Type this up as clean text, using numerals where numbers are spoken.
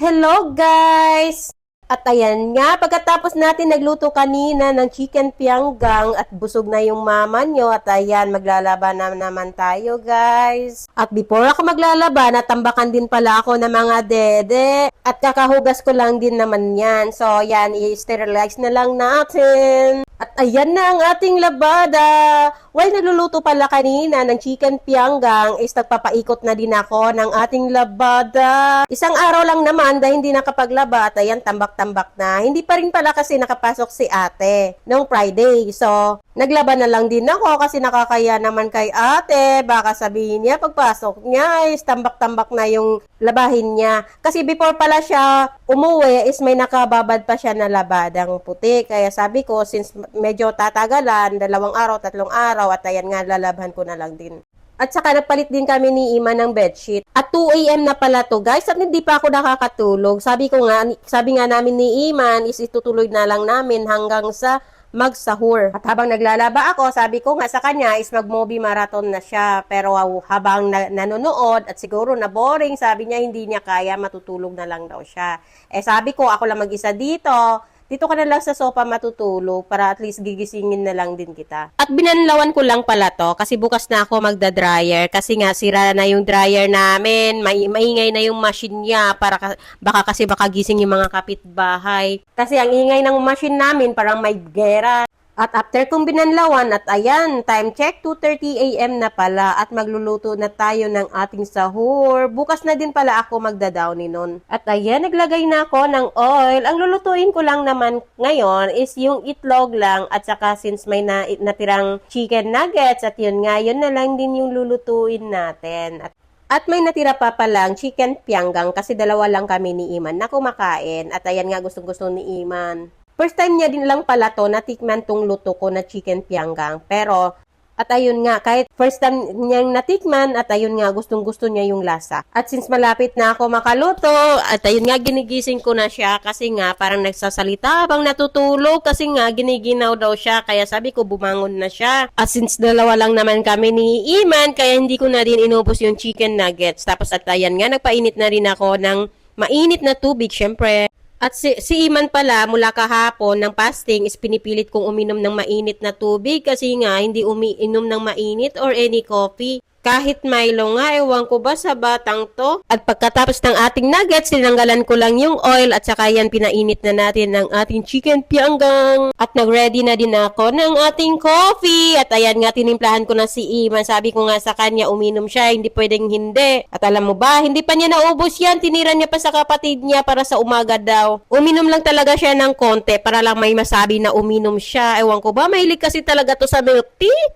Hello guys! At ayan nga, pagkatapos natin nagluto kanina ng chicken pianggang at busog na yung mama nyo at ayan, maglalaba na naman tayo guys. At before ako maglalaba, natambakan din pala ako ng mga dede at kakahugas ko lang din naman yan. So yan, i-sterilize na lang natin. At ayan na ang ating labada. While naluluto pala kanina ng chicken pianggang is nagpapaikot na din ako ng ating labada. Isang araw lang naman dahil hindi nakapaglaba at ayan tambak-tambak na. Hindi pa rin pala kasi nakapasok si ate noong Friday. So, naglaba na lang din ako kasi nakakaya naman kay ate. Baka sabihin niya pagpasok niya is tambak-tambak na yung labahin niya. Kasi before pala siya umuwi is may nakababad pa siya na labadang puti. Kaya sabi ko since medyo tatagalan, 2 araw, 3 araw at ayan nga lalaban ko na lang din. At saka nagpalit din kami ni Iman ng bedsheet. At 2 AM na pala to guys at hindi pa ako nakakatulog. Sabi nga namin ni Iman is itutuloy na lang namin hanggang sa magsahur. At habang naglalaba ako, sabi ko nga sa kanya is mag-movie marathon na siya. Pero habang nanonood at siguro na boring, sabi niya hindi niya kaya, matutulog na lang daw siya. Sabi ko ako lang mag-isa dito. Dito ka na lang sa sofa matutulog para at least gigisingin na lang din kita. At binanlawan ko lang pala to kasi bukas na ako magda-dryer kasi nga sira na yung dryer namin. Maingay na yung machine niya para baka gising yung mga kapitbahay. Kasi ang ingay ng machine namin parang may gera. At after kong binanlawan at ayan, time check, 2:30 AM na pala at magluluto na tayo ng ating sahur. Bukas na din pala ako magdadowny nun. At ayan, naglagay na ako ng oil. Ang lulutuin ko lang naman ngayon is yung itlog lang at saka since may natirang chicken nuggets at yun nga, yun na lang din yung lulutuin natin. At may natira pa palang chicken pianggang kasi 2 lang kami ni Iman na kumakain. At ayan nga, gustong-gusto ni Iman. First time niya din lang pala to natikman tong luto ko na chicken pianggang. Pero, at ayun nga, kahit first time niyang natikman, at ayun nga, gustong-gusto niya yung lasa. At since malapit na ako makaluto, at ayun nga, ginigising ko na siya kasi nga, parang nagsasalita habang natutulog kasi nga, giniginaw daw siya. Kaya sabi ko, bumangon na siya. At since 2 lang naman kami ni Iman, kaya hindi ko na din inubos yung chicken nuggets. Tapos at ayan nga, nagpainit na rin ako ng mainit na tubig, syempre. At si Iman pala, mula kahapon ng fasting is pinipilit kong uminom ng mainit na tubig kasi nga hindi umiinom ng mainit or any coffee. Kahit Milo nga, ewan ko ba sa batang to. At pagkatapos ng ating nuggets, tinanggalan ko lang yung oil at saka yan pinainit na natin ng ating chicken pianggang. At nag-ready na din ako ng ating coffee. At ayan nga, tinimplahan ko na si Iman. Sabi ko nga sa kanya, uminom siya, hindi pwedeng hindi. At alam mo ba, hindi pa niya naubos yan. Tinira niya pa sa kapatid niya para sa umaga daw. Uminom lang talaga siya ng konti para lang may masabi na uminom siya. Ewan ko ba, mahilig kasi talaga to sa milk tea.